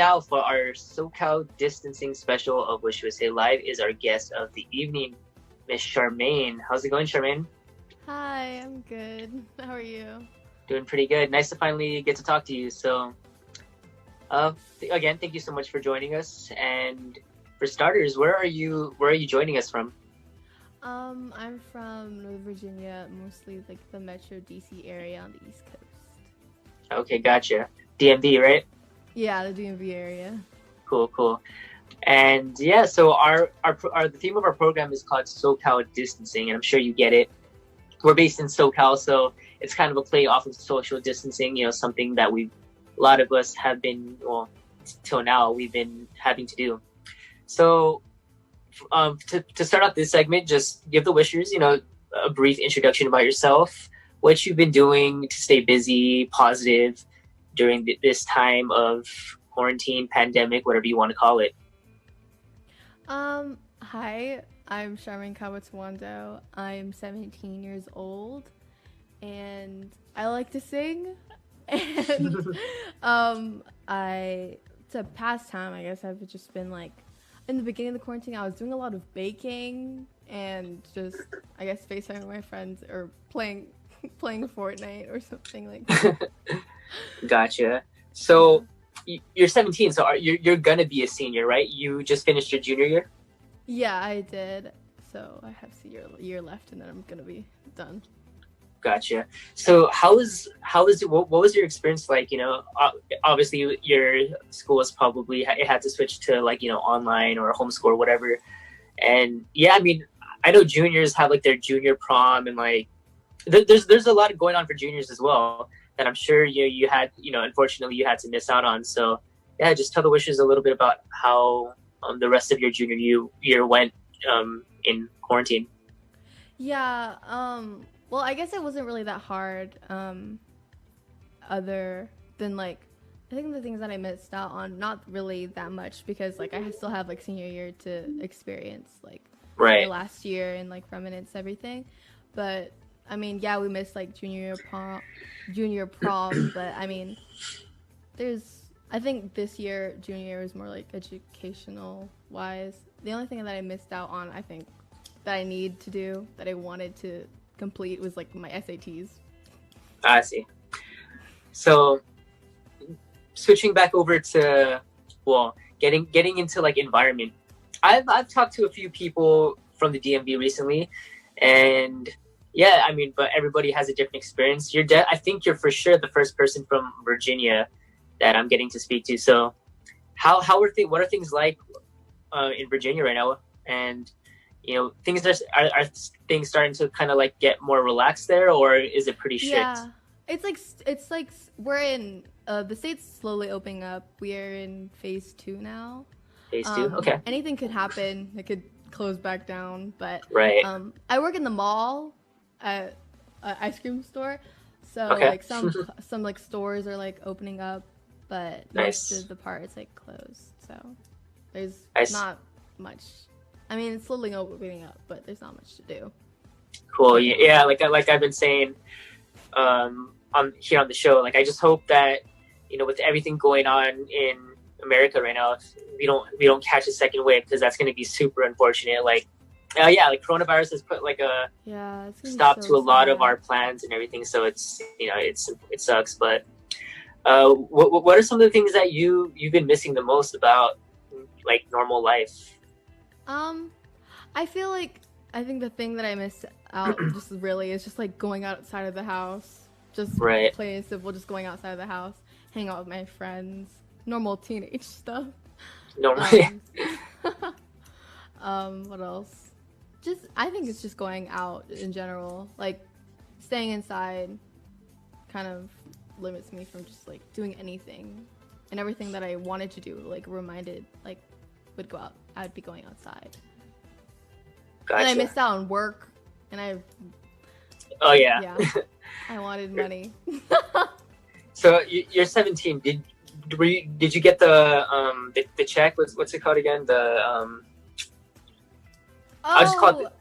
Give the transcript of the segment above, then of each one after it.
Now for our SoCal distancing special of Wish We Say Live is our guest of the evening, Miss Charmaine. How's it going, Charmaine? Hi, I'm good. How are you? Doing pretty good. Nice to finally get to talk to you. So, again, thank you so much for joining us. And for starters, where are you? Where are you joining us from? I'm from Northern Virginia, mostly like the Metro DC area on the East Coast. Okay, gotcha. DMV, right? Yeah, the DMV area. Cool, cool. And yeah, so our the theme of our program is called SoCal Distancing, and I'm sure you get it. We're based in SoCal, so it's kind of a play off of social distancing. You know, something that a lot of us have been, well, till now we've been having to do. So, to start off this segment, just give the wishers, a brief introduction about yourself, what you've been doing to stay busy, positive during this time of quarantine, pandemic, whatever you want to call it. Hi, I'm Charmaine Kawatwando. I'm 17 years old, and I like to sing. And it's a pastime. I guess I've just been like, in the beginning of the quarantine, I was doing a lot of baking and just, I guess, FaceTiming with my friends or playing Fortnite or something like that. Gotcha. So you're 17, so you're gonna be a senior, right? You just finished your junior year? Yeah, I did. So I have a year left, and then I'm gonna be done. Gotcha. So how was it? What was your experience like? Obviously your school was probably it had to switch to online or homeschool or whatever. And yeah, I mean, I know juniors have like their junior prom and like there's a lot going on for juniors as well that I'm sure you had unfortunately you had to miss out on. So yeah, just tell the wishers a little bit about how the rest of your junior year went in quarantine. Yeah. Well, I guess it wasn't really that hard. Other than like, I think the things that I missed out on, not really that much because like I still have like senior year to experience like Right. last year and like remnants everything. But I mean, yeah, we missed like junior prom. But I mean, I think this year junior year was more like educational wise. The only thing that I missed out on, I think, that I need to do that I wanted to complete was like my SATs. I see. So switching back over to getting into like environment. I've talked to a few people from the DMV recently, and yeah, I mean, but everybody has a different experience. I think you're for sure the first person from Virginia that I'm getting to speak to. So what are things like in Virginia right now? And things are things starting to kind of like get more relaxed there, or is it pretty strict? Yeah, it's like we're in the state's slowly opening up. We are in phase 2 now. Phase 2, okay. Anything could happen. It could close back down, but right. I work in the mall at an ice cream store, so okay. like some like stores are like opening up, but nice. most of the part is like closed. So there's nice. Not much. I mean, it's slowly opening up, but there's not much to do. Cool. Yeah, like I've been saying on here on the show, like I just hope that with everything going on in America right now, we don't catch a second wave, because that's going to be super unfortunate. Like like coronavirus has put like a stop to a lot of our plans and everything. So it's it sucks. But what are some of the things that you've been missing the most about like normal life? I think the thing that I missed out just really is just like going outside of the house, just right. plain and simple, just going outside of the house, hang out with my friends, normal teenage stuff. Normal. What else? I think it's just going out in general. Like staying inside kind of limits me from just like doing anything, and everything that I wanted to do like reminded like would go out. I'd be going outside. Gotcha. And I missed out on work, and oh yeah. Yeah, I wanted money. So you're 17. Did you get the check? What's it called again? I'll just call it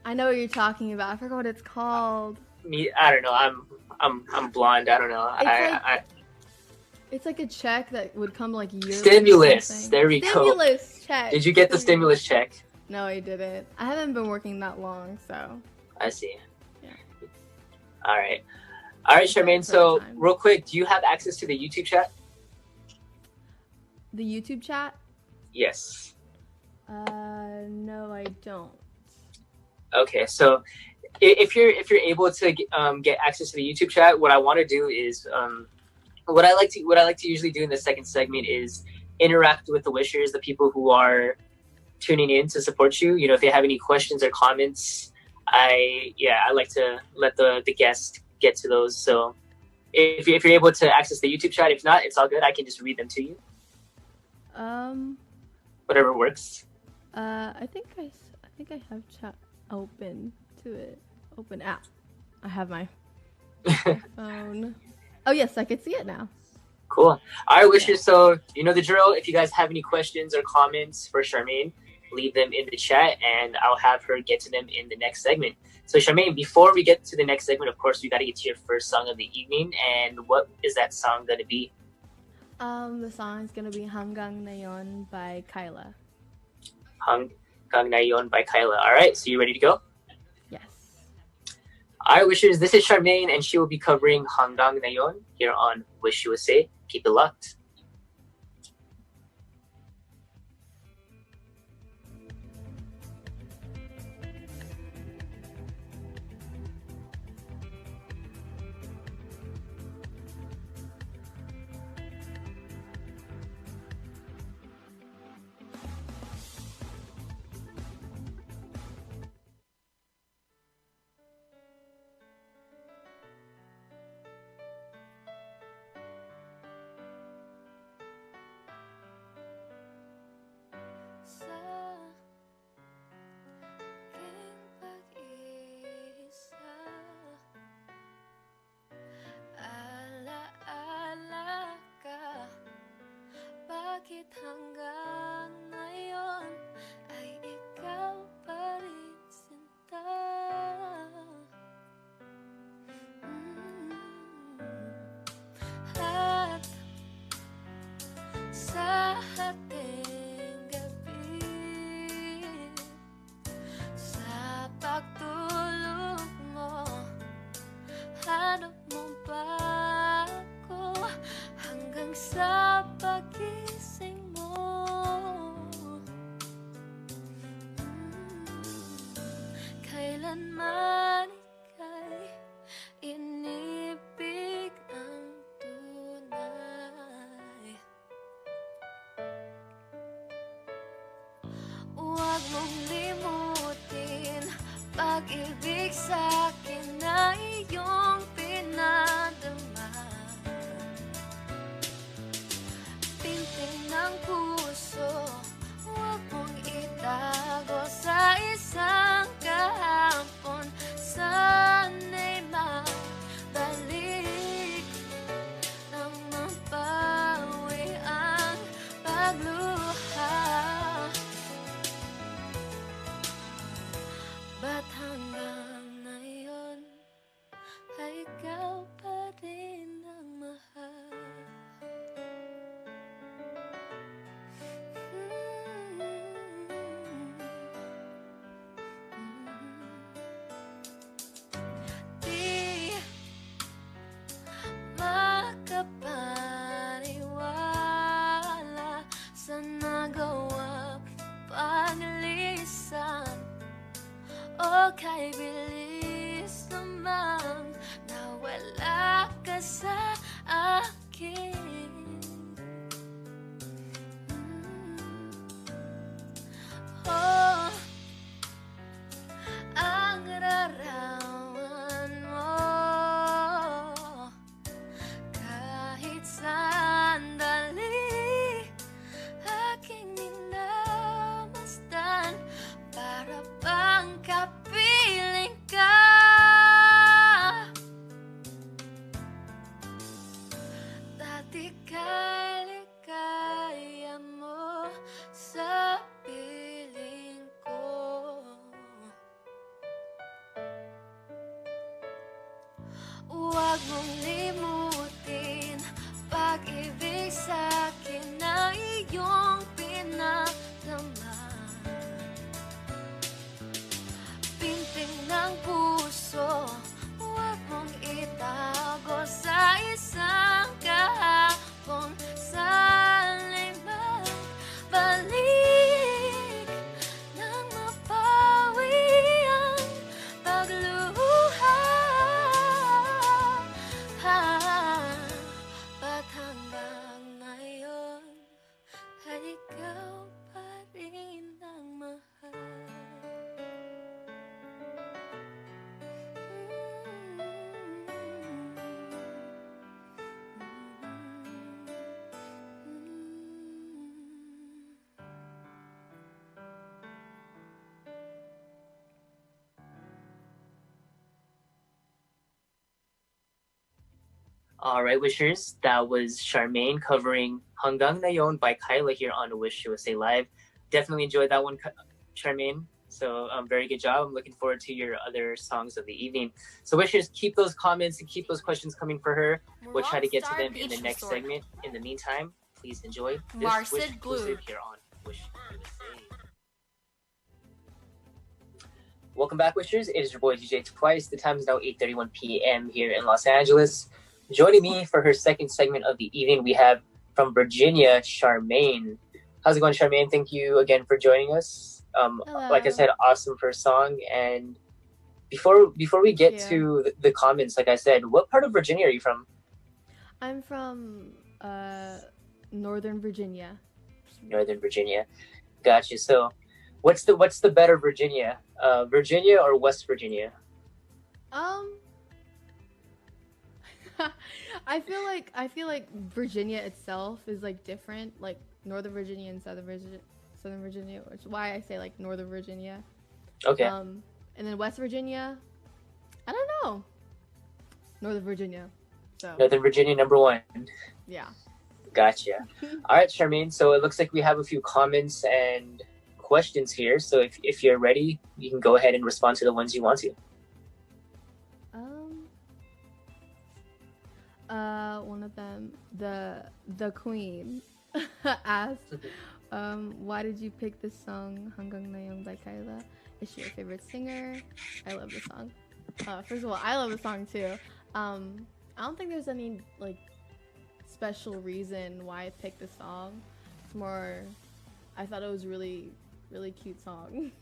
I know what you're talking about. I forgot what it's called. I don't know. I'm blonde. I don't know. It's like a check that would come like yearly. Stimulus. There we go. Stimulus check. Did you get the stimulus check? No, I didn't. I haven't been working that long, so. I see. Yeah. All right, Charmaine. So real quick, do you have access to the YouTube chat? The YouTube chat? Yes. No, I don't. Okay, so if you're able to get access to the YouTube chat, what I want to do is what I like to usually do in the second segment is interact with the wishers, the people who are tuning in to support you. You know, if they have any questions or comments, I like to let the guests get to those. So if you're able to access the YouTube chat, if not, it's all good. I can just read them to you. Whatever works. I think I have chat open to it. Open app. I have my phone. Oh yes, I can see it now. Cool. All right, wishers. So you know the drill. If you guys have any questions or comments for Charmaine, leave them in the chat, and I'll have her get to them in the next segment. So Charmaine, before we get to the next segment, of course, we got to get to your first song of the evening. And what is that song gonna be? The song is gonna be Hanggang Ngayon by Kyla. Hanggang Ngayon by Kyla. All right, so you ready to go? Yes. All right, wishers. This is Charmaine, and she will be covering Hanggang Ngayon here on Wish USA. Keep it locked. Bakit hanggang ngayon ay ikaw pa rin sinta? At sa ating gabi, sa pagtulog mo, hanap mo ba ako hanggang sa pagising mo? Kailanman ika'y inibig ng tunay. Huwag mong limutin pag-ibig sa'kin na iyong pinadama. Pinting ng puso, huwag mong itago sa isang kahapon. Sana'y mabalik nang mabawi ang pagluha. Ba't hanggang ngayon ay ikaw pa rin ang mahal? Di makapaniwala sa nagawa paglisan. O kay bilis lamang nawala ka sa akin. Oh, ang larawan mo kahit sandali aking minamasdan, para bang kapiling ka. Dati kay ligaya mo sa piling ko. Huwag mong limutin pag-ibig All right, Wishers. That was Charmaine covering Hanggang Ngayon by Kyla here on Wish USA Live. Definitely enjoyed that one, Charmaine. So very good job. I'm looking forward to your other songs of the evening. So Wishers, keep those comments and keep those questions coming for her. We'll try to get to them in the next segment. In the meantime, please enjoy this Wish exclusive here on Wish USA. Welcome back, Wishers. It is your boy DJ Twice. The time is now 8:31 p.m. here in Los Angeles. Joining me for her second segment of the evening, we have from Virginia, Charmaine. How's it going, Charmaine? Thank you again for joining us. Like I said, awesome first song. And before we get to the comments, like I said, what part of Virginia are you from? I'm from Northern Virginia. Northern Virginia. Gotcha. So what's the better Virginia? Virginia or West Virginia? I feel like Virginia itself is like different, like Northern Virginia and Southern Virginia, which is why I say like Northern Virginia. Okay. And then West Virginia, I don't know. Northern Virginia. So Northern Virginia #1. Yeah. Gotcha. All right, Charmaine. So it looks like we have a few comments and questions here. So if you're ready, you can go ahead and respond to the ones you want to. One of them, the Queen, asked, why did you pick this song, Hanggang Ngayon by Kyla? Is she your favorite singer? I love the song. First of all, I love the song too. I don't think there's any like special reason why I picked this song. It's more, I thought it was really, really cute song.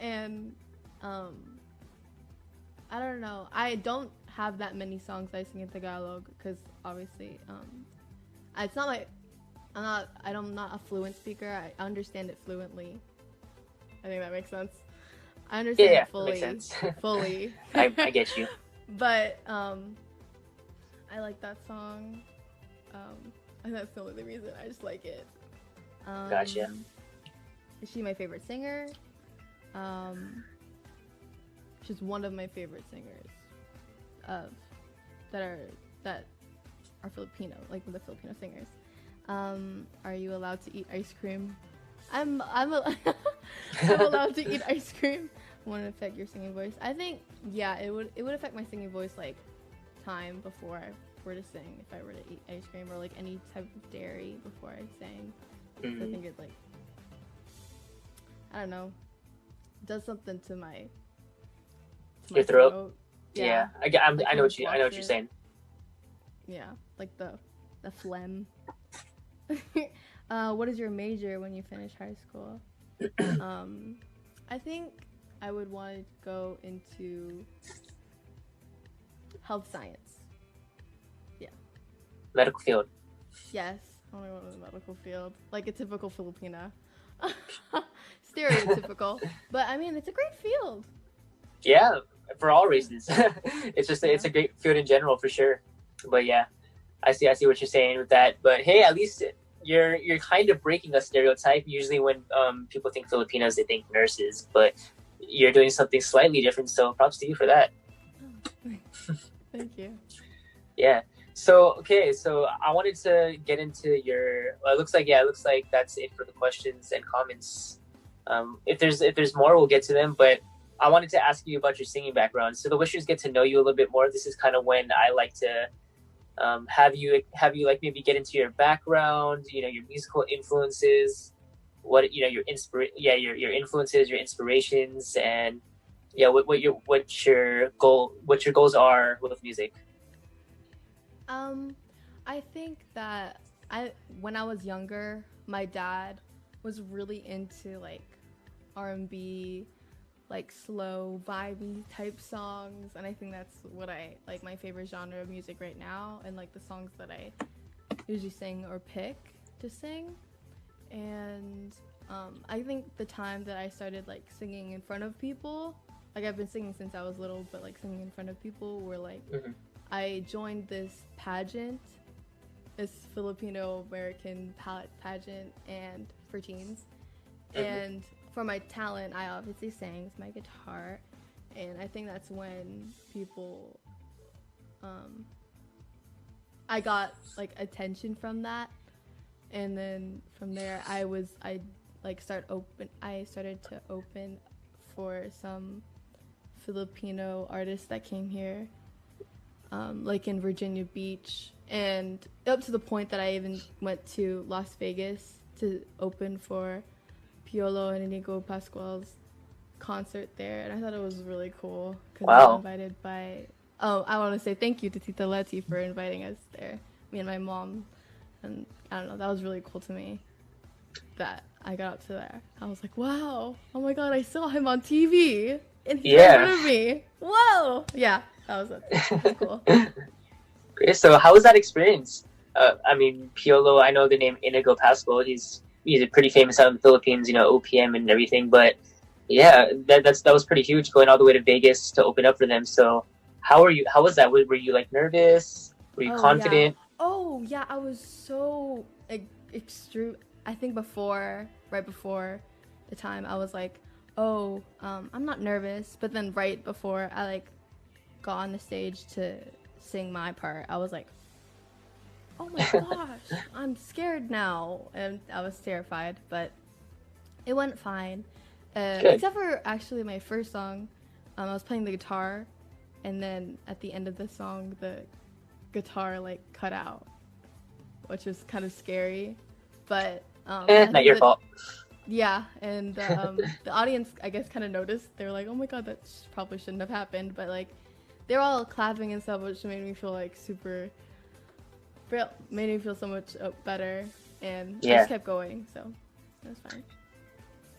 And I don't know. I don't have that many songs I sing in Tagalog because obviously it's not like I'm not a fluent speaker. I understand it fluently. I think that makes sense. I understand it fully. That makes sense. Fully. I get you. But I like that song. And that's the only reason. I just like it. Gotcha. Is she my favorite singer? She's one of my favorite singers that are Filipino, like the Filipino singers. Are you allowed to eat ice cream? I'm allowed to eat ice cream. Won't it affect your singing voice? I think it would affect my singing voice like time before I were to sing, if I were to eat ice cream or like any type of dairy before I sang. Mm-hmm. So I think it like, I don't know, does something to my your throat. Yeah. I know what you're saying. Yeah, like the phlegm. What is your major when you finish high school? I think I would want to go into health science. Yeah. Medical field. Yes, I want to go to the medical field, like a typical Filipina. Stereotypical, but I mean it's a great field. Yeah, for all reasons. It's a great field in general for sure. But yeah, I see what you're saying with that. But hey, at least you're kind of breaking a stereotype. Usually when people think Filipinos, they think nurses, but you're doing something slightly different. So props to you for that. Thank you. Yeah. So I wanted to get into your. Well, it looks like that's it for the questions and comments. If there's more, we'll get to them. But I wanted to ask you about your singing background. So the Wishers get to know you a little bit more. This is kind of when I like to have you like maybe get into your background, your musical influences, what your influences, your inspirations, and what your goals are with music. I think that when I was younger, my dad was really into like R&B, like slow, vibey type songs, and I think that's what I like my favorite genre of music right now, and like the songs that I usually sing or pick to sing. And I think the time that I started like singing in front of people, like I've been singing since I was little, but like singing in front of people were like I joined this pageant, this Filipino-American pageant, and for teens. And for my talent, I obviously sang with my guitar, and I think that's when people I got like attention from that, and then from there I started to open for some Filipino artists that came here, like in Virginia Beach, and up to the point that I even went to Las Vegas to open for Piolo and Inigo Pascual's concert there, and I thought it was really cool because I was invited by. Oh, I want to say thank you to Tita Letty for inviting us there. Me and my mom, and I don't know, that was really cool to me. That I got up to there, I was like, wow, oh my god, I saw him on TV, and he's in front of me. Whoa, yeah, that was cool. Great. So how was that experience? I mean, Piolo, I know the name Inigo Pascual. He's pretty famous out in the Philippines, you know, OPM and everything. But yeah, that was pretty huge, going all the way to Vegas to open up for them. So how was that? Were you like nervous? Were you confident? Yeah. Oh yeah, I was so extreme. I think right before the time, I was like, oh, I'm not nervous. But then right before I like got on the stage to sing my part, I was like, oh my gosh, I'm scared now, and I was terrified. But it went fine, except for actually my first song. I was playing the guitar, and then at the end of the song, the guitar like cut out, which was kind of scary. But not your fault. Yeah, and the audience, I guess, kind of noticed. They were like, "Oh my god, that probably shouldn't have happened." But like, they were all clapping and stuff, which made me feel like made me feel so much better, and I just kept going, so it was fine.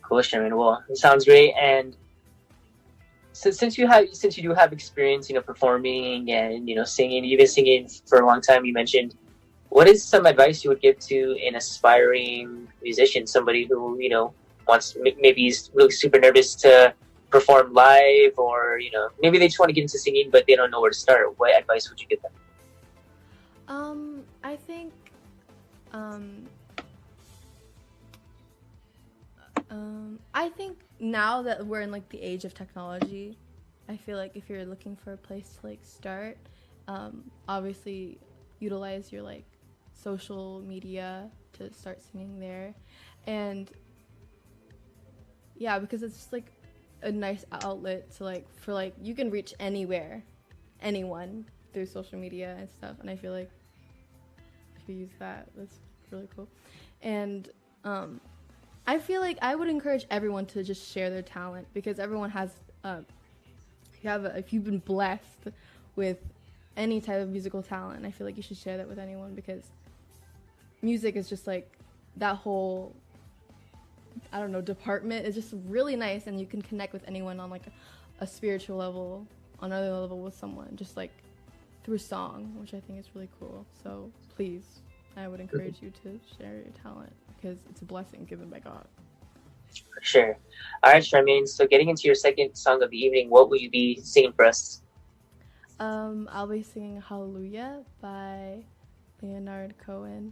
Cool, Charmaine. Well, it sounds great. And since you do have experience, you know, performing and, you know, singing, you've been singing for a long time. You mentioned. What is some advice you would give to an aspiring musician, somebody who, you know, maybe is really super nervous to perform live, or, you know, maybe they just want to get into singing but they don't know where to start? What advice would you give them? I think now that we're in like the age of technology, I feel like if you're looking for a place to like start, obviously utilize your like social media to start singing there. And yeah, because it's just like a nice outlet to like, for like, you can reach anyone through social media and stuff, and I feel like if you use that, that's really cool. And I feel like I would encourage everyone to just share their talent, because everyone has if you've been blessed with any type of musical talent, I feel like you should share that with anyone, because music is just like that whole, I don't know, department is just really nice, and you can connect with anyone on like a spiritual level, on another level with someone, just like through song, which I think is really cool. So please, I would encourage you to share your talent, because it's a blessing given by God. For sure. All right, Charmaine, so getting into your second song of the evening, what will you be singing for us? I'll be singing Hallelujah by Leonard Cohen.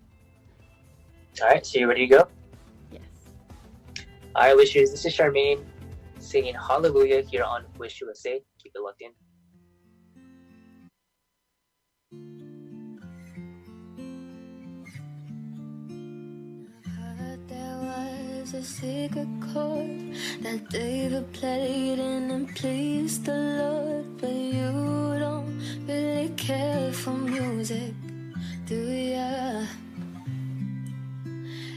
All right, so you ready to go? Yes. All right, listeners, this is Charmaine singing Hallelujah here on Wish USA. Keep it locked in. A secret chord that David played in and pleased the Lord, but you don't really care for music, do ya?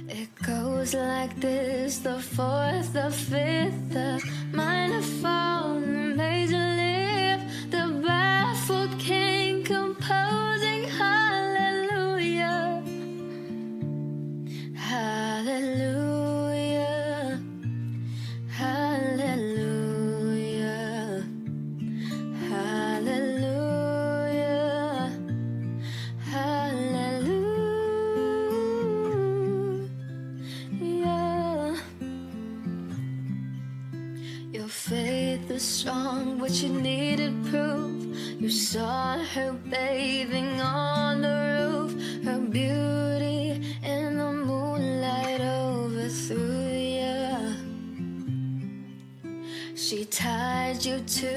It goes like this: the fourth, the fifth, the minor fall, the major lift, the baffled king composing hallelujah, hallelujah. Strong, but you needed proof. You saw her bathing on the roof. Her beauty in the moonlight overthrew you. She tied you to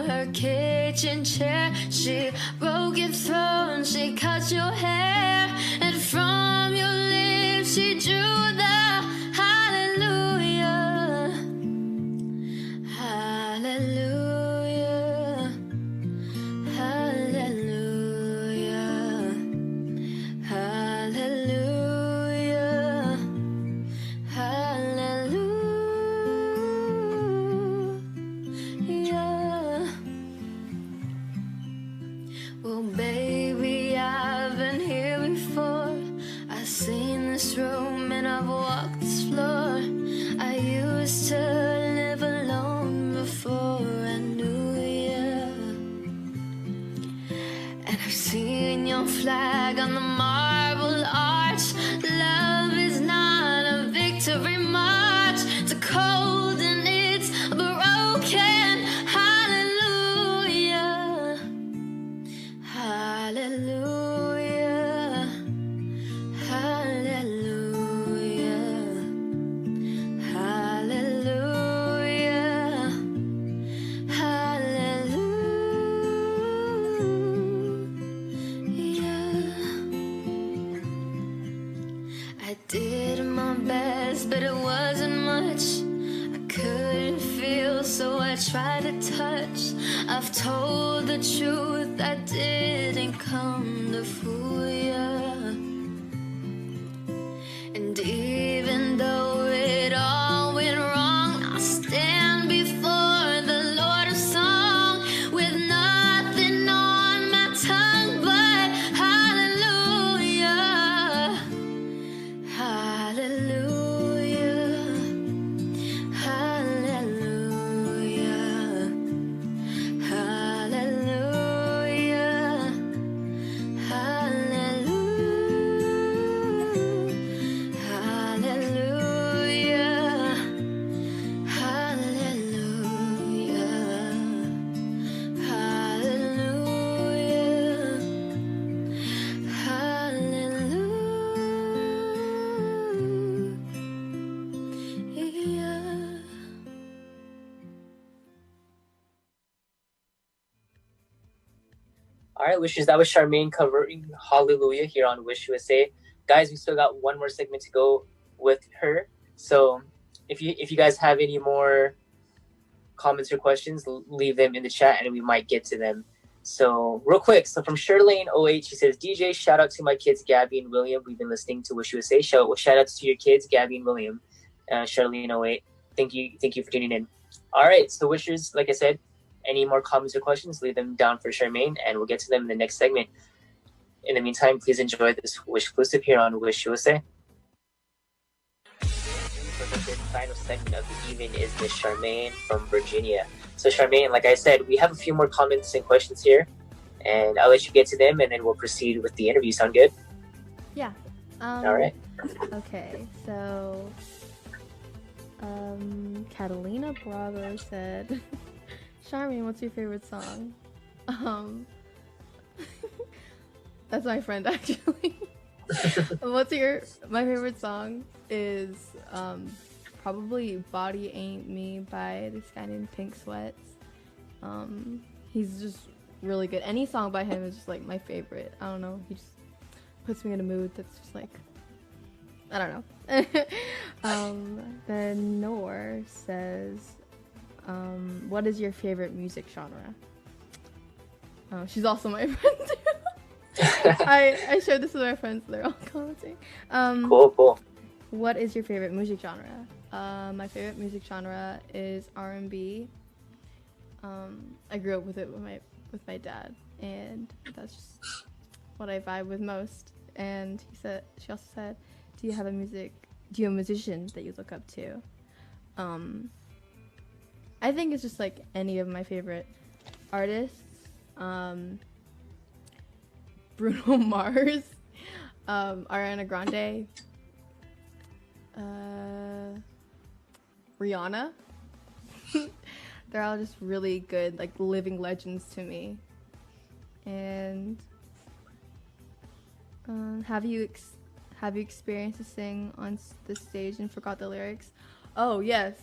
her kitchen chair. She broke your throne, she cut your hair, and from your lips she drew the hallelujah. Hallelujah. Hallelujah. Hallelujah. Hallelujah. Well, baby, I've been here before. I've seen this room and I've walked this floor. I used to live alone before I knew you. And I've seen your flag on the marble arch. Love is not a victory march. It's cold and it's broken. Hallelujah. Hallelujah. Hallelujah. Hallelujah. Hallelujah. I did my best, but it wasn't much. I couldn't feel, so I tried to touch. I've told the truth, I didn't come to fool ya. And even though it all went wrong, I'll stand before the Lord of song with nothing on my tongue but hallelujah. Hallelujah. Hallelujah. Hallelujah. Hallelujah. Hallelujah. Hallelujah. Hallelujah. All right, Wishes. That was Charmaine covering Hallelujah here on Wish USA. Guys, we still got one more segment to go with her. So if you guys have any more comments or questions, leave them in the chat and we might get to them. So real quick, so from Shirlane08, she says, DJ, shout out to my kids, Gabby and William. We've been listening to Wish USA. Shout outs to your kids, Gabby and William. Shirlane08, thank you for tuning in. All right, so Wishers, like I said, any more comments or questions, leave them down for Charmaine, and we'll get to them in the next segment. In the meantime, please enjoy this Wish exclusive here on Wish USA. For the third and final segment of the evening is Miss Charmaine from Virginia. So Charmaine, like I said, we have a few more comments and questions here, and I'll let you get to them, and then we'll proceed with the interview. Sound good? Yeah. All right. Okay, so Catalina Bravo said, Charmaine, what's your favorite song? That's my friend, actually. My favorite song is probably Body Ain't Me by this guy named Pink Sweats. He's just really good. Any song by him is just like my favorite. I don't know, he just puts me in a mood that's just like, I don't know. Then Noor says, what is your favorite music genre? She's also my friend too. I shared this with my friends, they're all commenting. Cool. What is your favorite music genre? My favorite music genre is R&B. I grew up with it with my dad, and that's just what I vibe with most. And she also said, do you have a musician that you look up to? I think it's just like any of my favorite artists. Bruno Mars, Ariana Grande, Rihanna. They're all just really good, like living legends to me. And have you experienced to sing on the stage and forgot the lyrics? Oh yes,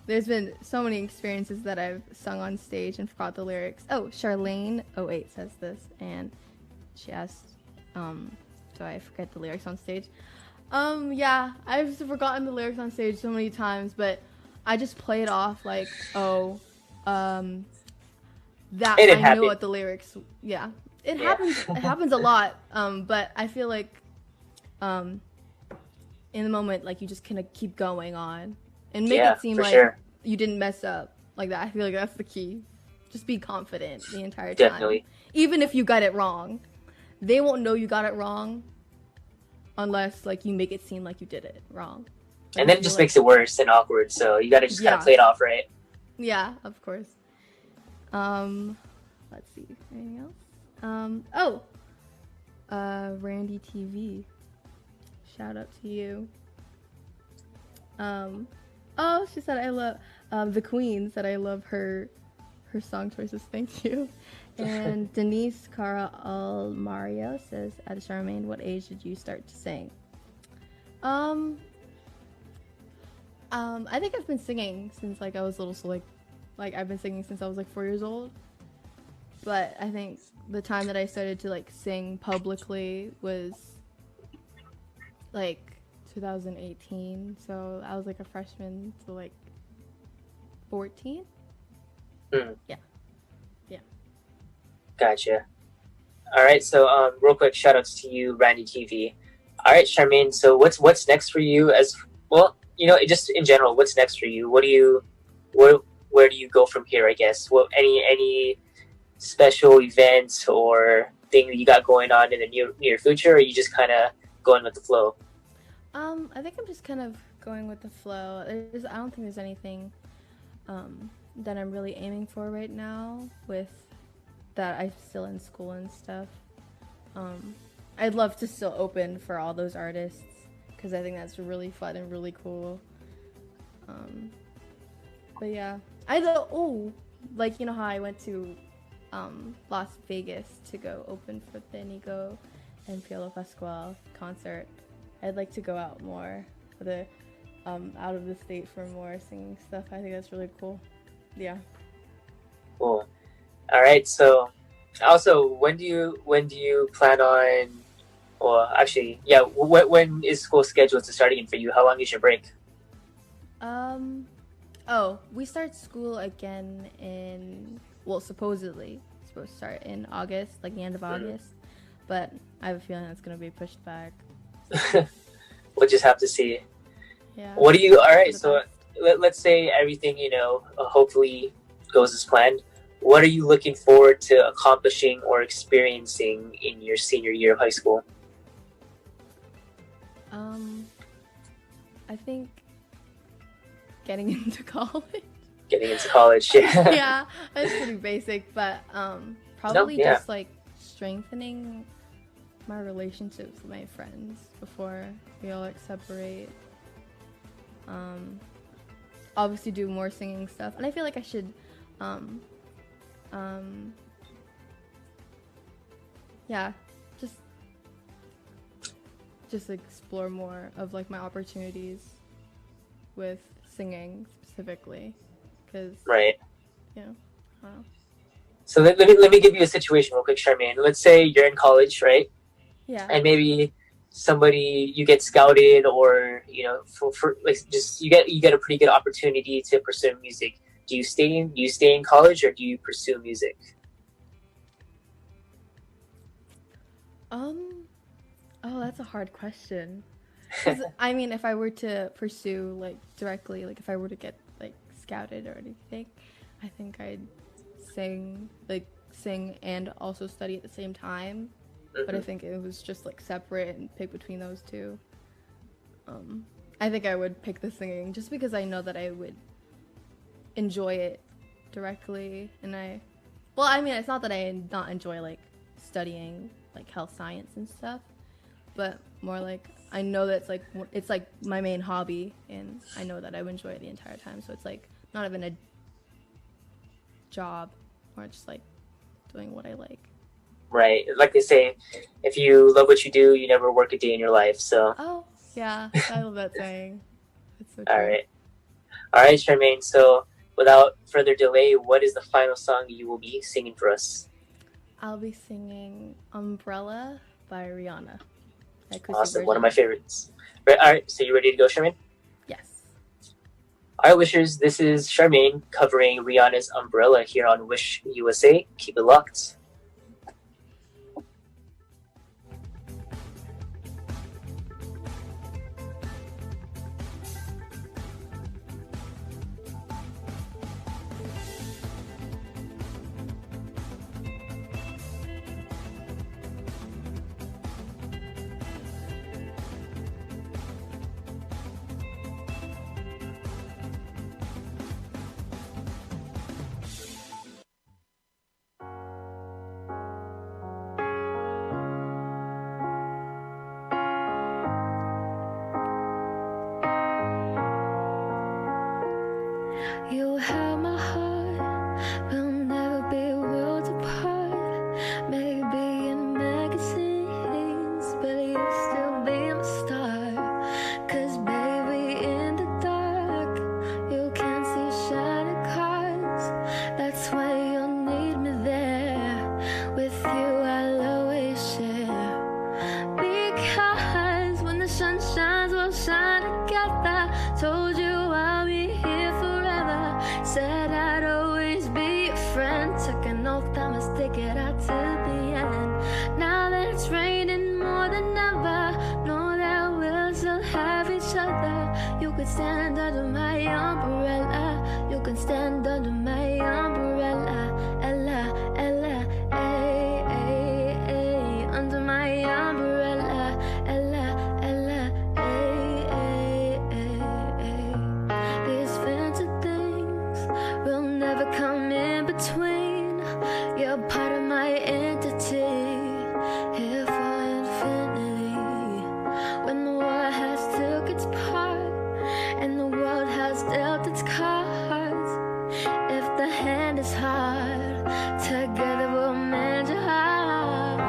there's been so many experiences that I've sung on stage and forgot the lyrics. Oh, Charmaine 08 says this, and she asked, do I forget the lyrics on stage? Yeah, I've forgotten the lyrics on stage so many times, but I just play it off like, that I know what the lyrics. Yeah, it happens. It happens a lot. But I feel like, in the moment, like you just kind of keep going on and make it seem like you didn't mess up like that. I feel like that's the key. Just be confident the entire time. Definitely. Even if you got it wrong, they won't know you got it wrong unless like you make it seem like you did it wrong. Like, and then it just makes it worse and awkward. So you got to just kind of play it off, right? Yeah, of course. Let's see. Anything else? Randy TV. Shout out to you. She said I love the Queen said I love her song choices. Thank you. And Denise Cara Almario says, at Charmaine, what age did you start to sing? I think I've been singing since like I was little, so like I've been singing since I was like 4 years old. But I think the time that I started to like sing publicly was like 2018. So I was like a freshman to like 14. Yeah. Gotcha. All right. So real quick, shout outs to you, Randy TV. All right, Charmaine. So what's next for you? As well, just in general, what's next for you? Where do you go from here? I guess. What any special events or thing that you got going on in the near future, or are you just kind of going with the flow? I think I'm just kind of going with the flow. I don't think there's anything that I'm really aiming for right now with that I'm still in school and stuff. I'd love to still open for all those artists because I think that's really fun and really cool. But yeah, like, how I went to Las Vegas to go open for the Inigo and Piolo Pascual concert. I'd like to go out more for the out of the state for more singing stuff. I think that's really cool. Yeah. Cool. All right. So, also, when do you plan on? Well, actually, yeah. When is school scheduled to start again for you? How long is your break? We start school again supposedly supposed to start in August, like the end of August. But I have a feeling that's gonna be pushed back. We'll just have to see. Yeah. All right. So let's say everything, hopefully goes as planned. What are you looking forward to accomplishing or experiencing in your senior year of high school? I think getting into college. Getting into college, yeah. Yeah, that's pretty basic, but probably just like strengthening my relationships with my friends before we all like separate. Obviously do more singing stuff, and I feel like I should just explore more of like my opportunities with singing specifically, because right. I don't know. So let me give you a situation real quick, Charmaine. Let's say you're in college, right? Yeah. And maybe you get scouted, or for like just you get a pretty good opportunity to pursue music. Do you stay in college, or do you pursue music? Oh, that's a hard question. 'Cause, I mean, if I were to pursue like directly, like if I were to get like scouted or anything, I think I'd sing and also study at the same time. Mm-hmm. But I think it was just like separate and pick between those two. I think I would pick the singing just because I know that I would enjoy it directly, and it's not that I not enjoy like studying like health science and stuff, but more like I know that it's like my main hobby, and I know that I would enjoy it the entire time, so it's like not even a job, or just like doing what I like. Right, like they say, if you love what you do, you never work a day in your life. So yeah, I love that saying. It's so true. All right, Charmaine. So without further delay, what is the final song you will be singing for us? I'll be singing Umbrella by Rihanna, acoustic Awesome. One of version. my favorites. Right, all right. So you ready to go, Charmaine? Yes. All right, Wishers. This is Charmaine covering Rihanna's Umbrella here on Wish USA. Keep it locked. You have my heart, we'll never be worlds apart. Maybe in magazines, but you'll still be my star. 'Cause baby, in the dark, you can't see shining cars. That's why you'll need me there. With you, I'll always share. Because when the sun shines, we'll shine together. Told you I'll be here forever. Said I'd always be your friend. Took an oath, I'ma stick it out to the end. Now that it's raining more than ever, know that we'll still have each other. You can stand under my umbrella. You can stand under my umbrella. Ella, Ella, ay, ay, ay. Under my umbrella. Ella, Ella, ay, ay, ay, ay. These fancy things will never come in between. You're part of my entity, here for infinity. When the war has took its part and the world has dealt its cards, if the hand is hard, together we'll mend your heart.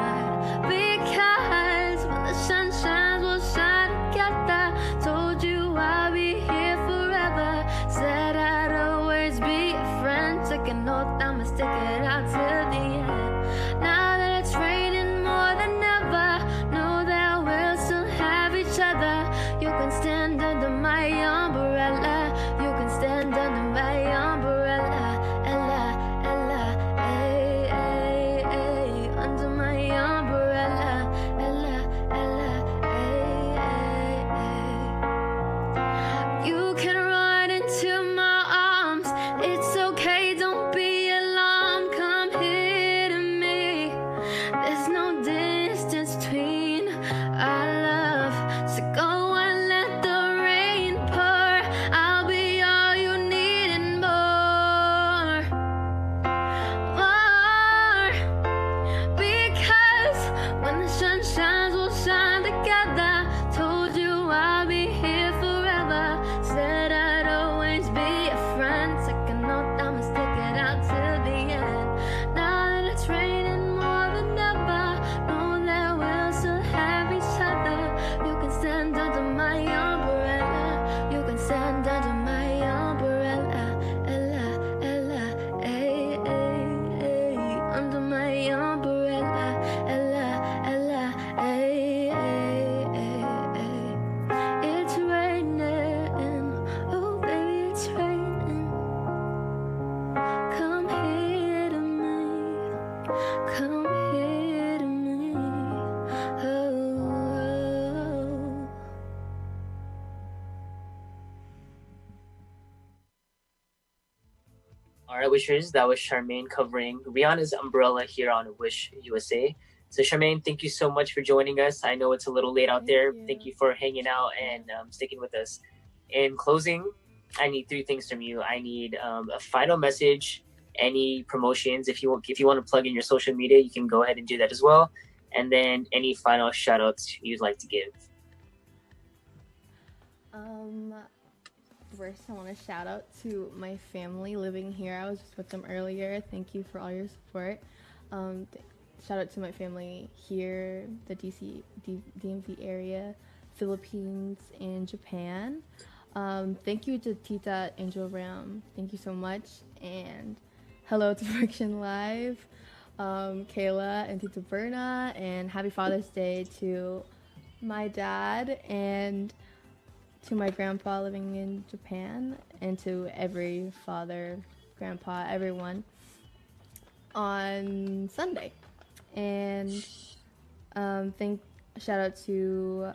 Because when the sun shines, we'll shine together. Told you I'll be here forever. Said I'd always be a friend. Took an oath, I'ma stick it out to the end. Now that it's raining more than ever, know that we'll still have each other. You can stand under my umbrella. You can stand under my umbrella. Ella, Ella, ay, ay, ay. Under my umbrella. Ella, Ella, ay, ay, ay. You can run into my arms. It's okay, don't be alarmed. Come here to me. There's no distance between our love. So go and let the rain pour. I'll be all you need and more. More. Because when the sun shines, we'll shine together. Told you I'll be here forever. Said I'd always be a friend. Took an oath, I'ma stick it out to the end. Now that it's raining more than ever, know that we'll still have each other. You can stand under my umbrella. You can stand under my umbrella. Ella, Ella, ay, ay, ay. Under my umbrella. Ella, Ella, ay, ay, ay, ay. It's raining. Oh, baby, it's raining. Come here to me. Come here to me. Oh, oh. All right, Wishers. That was Charmaine covering Rihanna's Umbrella here on Wish USA. So, Charmaine, thank you so much for joining us. I know it's a little late out there. Thank you. Thank you for hanging out and sticking with us. In closing, I need three things from you. I need a final message, any promotions. If you want to plug in your social media, you can go ahead and do that as well. And then any final shout outs you'd like to give. First, I want to shout out to my family living here. I was just with them earlier. Thank you for all your support. Shout out to my family here, the DMV area, Philippines, and Japan. Thank you to Tita Angel Ram. Thank you so much. And hello to Friction Live, Kayla and Tita Berna. And happy Father's Day to my dad and to my grandpa living in Japan, and to every father, grandpa, everyone on Sunday. And shout out to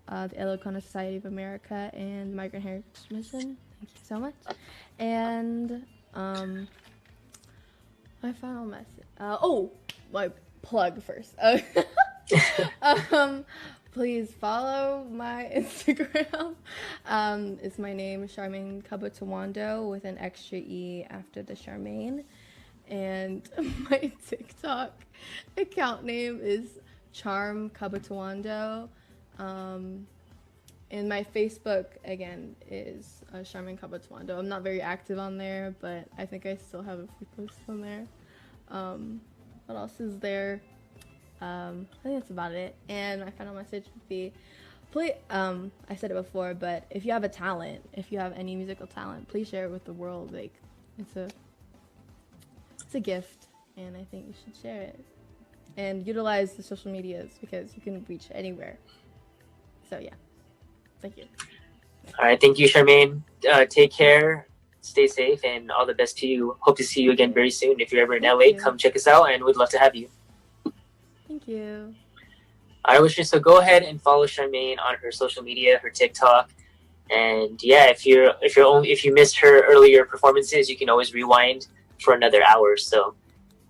the Ilocano Society of America and Migrant Heritage Mission. Thank you so much. And my final message. My plug first. Please follow my Instagram. It's my name, Charmaine Kabutawando, with an extra E after the Charmaine. And my TikTok account name is Charm Kabutawando. And my Facebook, again, is Charmaine Kabutawando. I'm not very active on there, but I think I still have a few posts on there. What else is there? I think that's about it. And my final message would be, please, I said it before, but if you have a talent, if you have any musical talent, please share it with the world. Like, it's a gift, and I think you should share it. And utilize the social medias, because you can reach anywhere. So yeah, thank you. All right, thank you, Charmaine. Take care, stay safe, and all the best to you. Hope to see you again very soon. If you're ever in LA, come check us out, and we'd love to have you. Thank you. All right, listeners, so go ahead and follow Charmaine on her social media, her TikTok, and yeah, if you missed her earlier performances, you can always rewind for another hour. So,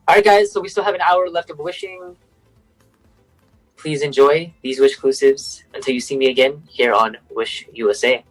all right, guys, so we still have an hour left of wishing. Please enjoy these Wish exclusives until you see me again here on Wish USA.